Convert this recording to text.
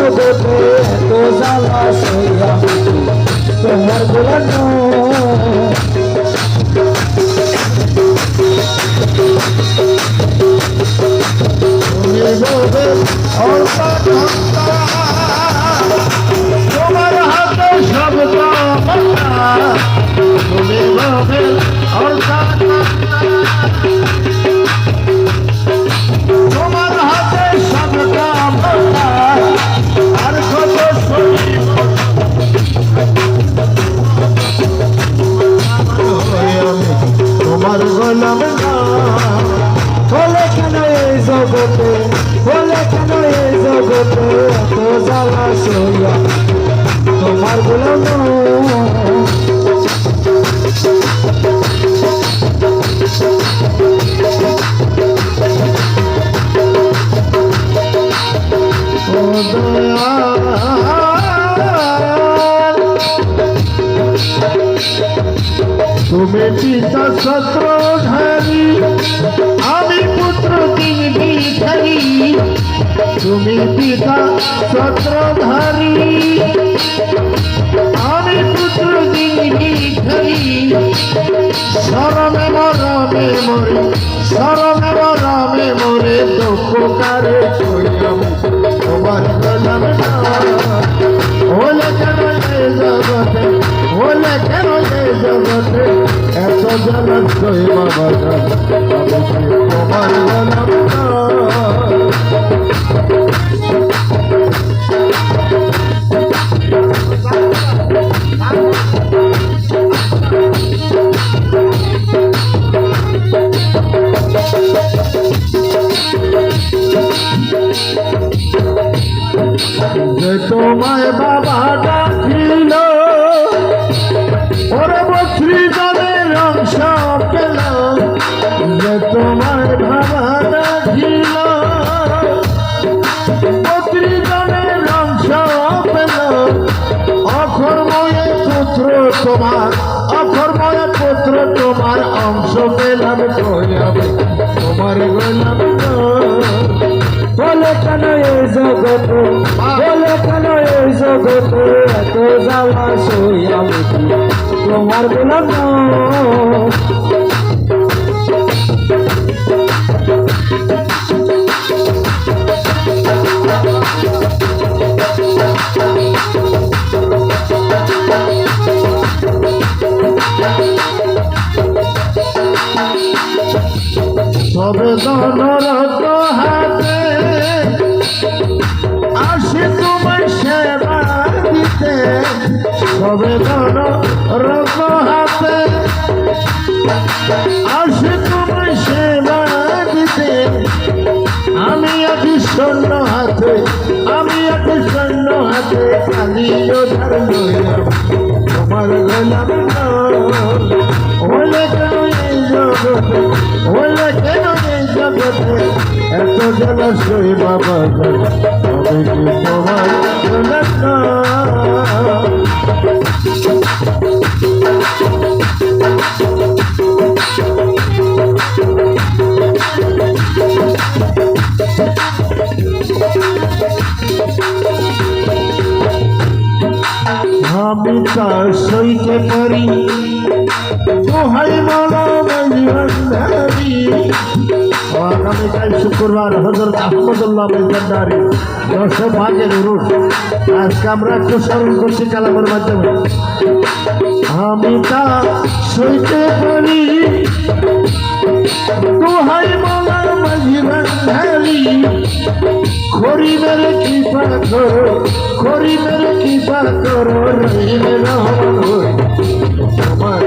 জগতে এত জ্বালা সইয়া তোমার গোলাম তোমার হাতে সব তুমি ভাবে তোমার হাতে সব আর কত তোমার গোলাম বলে কেন এই জগতে বলে কেন এই জগতে এত জ্বালা সইয়া তোমার গোলাম তুমি পিতা সত্রধারী আমি পুত্র তিন ভিখারি তুমি পিতা সত্রধারী আমি পুত্র তিন ভিখারি শরমে মরমে মরে শরমে মরমে মরে দুঃখকারে তোমার গোলাম হলে কেন এই জগতে হলে কেন এই জগতে এত জলস্রয় বাবা তোমার গোলাম যে তোমায় বাবা ডাকিল ওরে বত্রিজনের অংশ পেল যে তোমায় বাবা ডাকিল বত্রিজনের অংশ পেল অকর্ময়ে পুত্র তোমার অকর্ময়ে পুত্র তোমার অংশ পেলাম তোমার গোলাম বলে কেন এই জগতে বলে কেন এই জগতে এত জ্বালা সইয়া তোমার গোলাম সবে দনরত হাতে আসে তোমার সেবা দিতে সবে দনরত হাতে আসে তোমার সেবা দিতে আমি আছি শূন্য হাতে আমি আছি শূন্য হাতে খালি ওধার লইয়া তোমার গোলাম হলে কেন এই জগতে হলে কেন এই জগতে এত জলস্রয় বাবা তবে কি তোমার আমি তার সইতে পারি দোহাই মালা ভান্ডারি আগামীকাল শুক্রবার হযরত আহমদুল্লাহ ভান্ডারি 905 রুট আজকে আমরা একটু স্মরণ করছি কালামের মাধ্যমে আমি তা সইতে পারি দোহাই মালা ভান্ডারি খড়ি মেরে কৃপা করো খড়ি মেরে কৃপা করো রহিমে রহমান হই তোমার